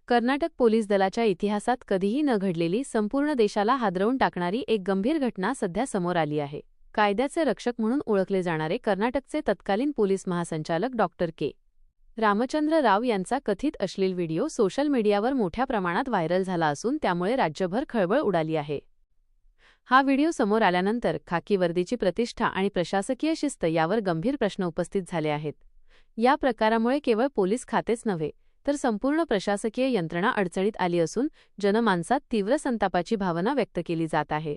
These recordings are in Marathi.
कर्नाटक पोलीस दलाच्या इतिहासात कधीही न घडलेली, संपूर्ण देशाला हादरवून टाकणारी एक गंभीर घटना सध्या समोर आली आहे. कायद्याचे रक्षक म्हणून ओळखले जाणारे कर्नाटकचे तत्कालीन पोलीस महासंचालक डॉक्टर के. रामचंद्र राव यांचा कथित अश्लील व्हिडिओ सोशल मीडियावर मोठ्या प्रमाणात व्हायरल झाला असून त्यामुळे राज्यभर खळबळ उडाली आहे. हा व्हिडिओ समोर आल्यानंतर खाकी वर्दीची प्रतिष्ठा आणि प्रशासकीय शिस्त यावर गंभीर प्रश्न उपस्थित झाले आहेत. या प्रकारामुळे केवळ पोलीस खातेच नव्हे तर संपूर्ण प्रशासकीय यंत्रणा अडचणीत आली असून जनमानसात तीव्र संतापाची भावना व्यक्त केली जात आहे.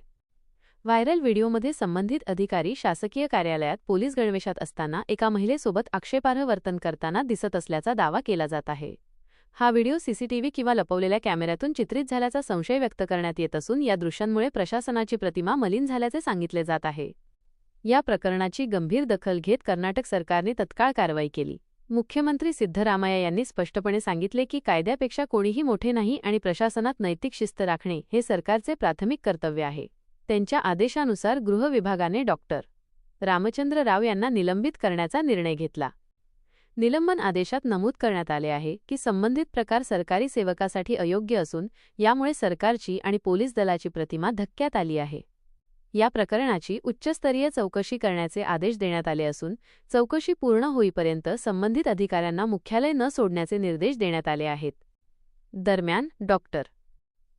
व्हायरल व्हिडिओमध्ये संबंधित अधिकारी शासकीय कार्यालयात पोलीस गणवेशात असताना एका महिलेसोबत आक्षेपार्ह वर्तन करताना दिसत असल्याचा दावा केला जात आहे. हा व्हिडिओ सीसीटीव्ही किंवा लपवलेल्या कॅमेऱ्यातून चित्रित झाल्याचा संशय व्यक्त करण्यात येत असून या दृश्यांमुळे प्रशासनाची प्रतिमा मलिन झाल्याचे सांगितले जात आहे. या प्रकरणाची गंभीर दखल घेत कर्नाटक सरकारने तत्काळ कारवाई केली. मुख्यमंत्री सिद्धरामय्या यांनी स्पष्टपणे सांगितले की कायद्यापेक्षा कोणीही मोठे नाही आणि प्रशासनात नैतिक शिस्त राखणे हे सरकारचे प्राथमिक कर्तव्य आहे. त्यांच्या आदेशानुसार गृह विभागाने डॉक्टर रामचंद्र राव यांना निलंबित करण्याचा निर्णय घेतला. निलंबन आदेशात नमूद करण्यात आले आहे की संबंधित प्रकार सरकारी सेवकासाठी अयोग्य असून यामुळे सरकारची आणि पोलीस दलाची प्रतिमा धक्क्यात आली आहे. या प्रकरणाची उच्चस्तरीय चौकशी करण्याचे आदेश देण्यात आले असून चौकशी पूर्ण होईपर्यंत संबंधित अधिकाऱ्यांना मुख्यालय न सोडण्याचे निर्देश देण्यात आले आहेत. दरम्यान डॉक्टर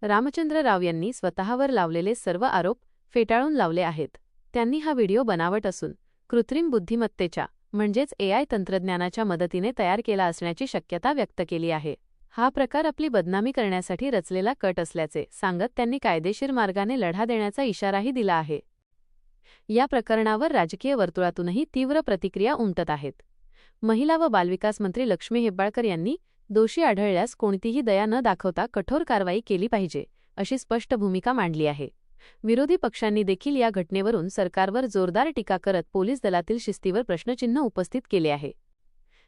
रामचंद्र राव यांनी स्वतःवर लावलेले सर्व आरोप फेटाळून लावले आहेत. त्यांनी हा व्हिडिओ बनावट असून कृत्रिम बुद्धिमत्तेच्या म्हणजेच AI तंत्रज्ञानाच्या मदतीने तयार केला असण्याची शक्यता व्यक्त केली आहे. हा प्रकार आपली बदनामी करण्यासाठी रचलेला कट असल्याचे सांगत त्यांनी कायदेशीर मार्गाने लढा देण्याचा इशाराही दिला आहे. या प्रकरणावर राजकीय वर्तुळातूनही तीव्र प्रतिक्रिया उमटत आहेत. महिला व बालविकास मंत्री लक्ष्मी हेब्बाळकर यांनी दोषी आढळल्यास कोणतीही दया न दाखवता कठोर कारवाई केली पाहिजे अशी स्पष्ट भूमिका मांडली आहे. विरोधी पक्षांनी देखील या घटनेवरून सरकारवर जोरदार टीका करत पोलीस दलातील शिस्तीवर प्रश्नचिन्ह उपस्थित केले आहे.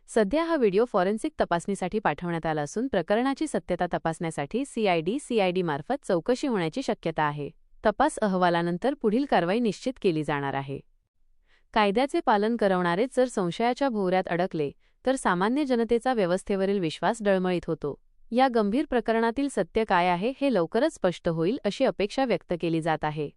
सध्या हा व्हिडिओ फॉरेन्सिक तपासणीसाठी पाठवण्यात आला असून प्रकरणाची सत्यता तपासण्यासाठी CID मार्फत चौकशी होण्याची शक्यता आहे. तपास अहवालानंतर पुढील कारवाई निश्चित केली जाणार आहे. कायद्याचे पालन करवणारेच जर संशयाच्या भोवऱ्यात अडकले तर सामान्य जनतेचा व्यवस्थेवरील विश्वास डळमळीत होतो. या गंभीर प्रकरणातील सत्य काय आहे हे लवकरच स्पष्ट होईल अशी अपेक्षा व्यक्त केली जात आहे.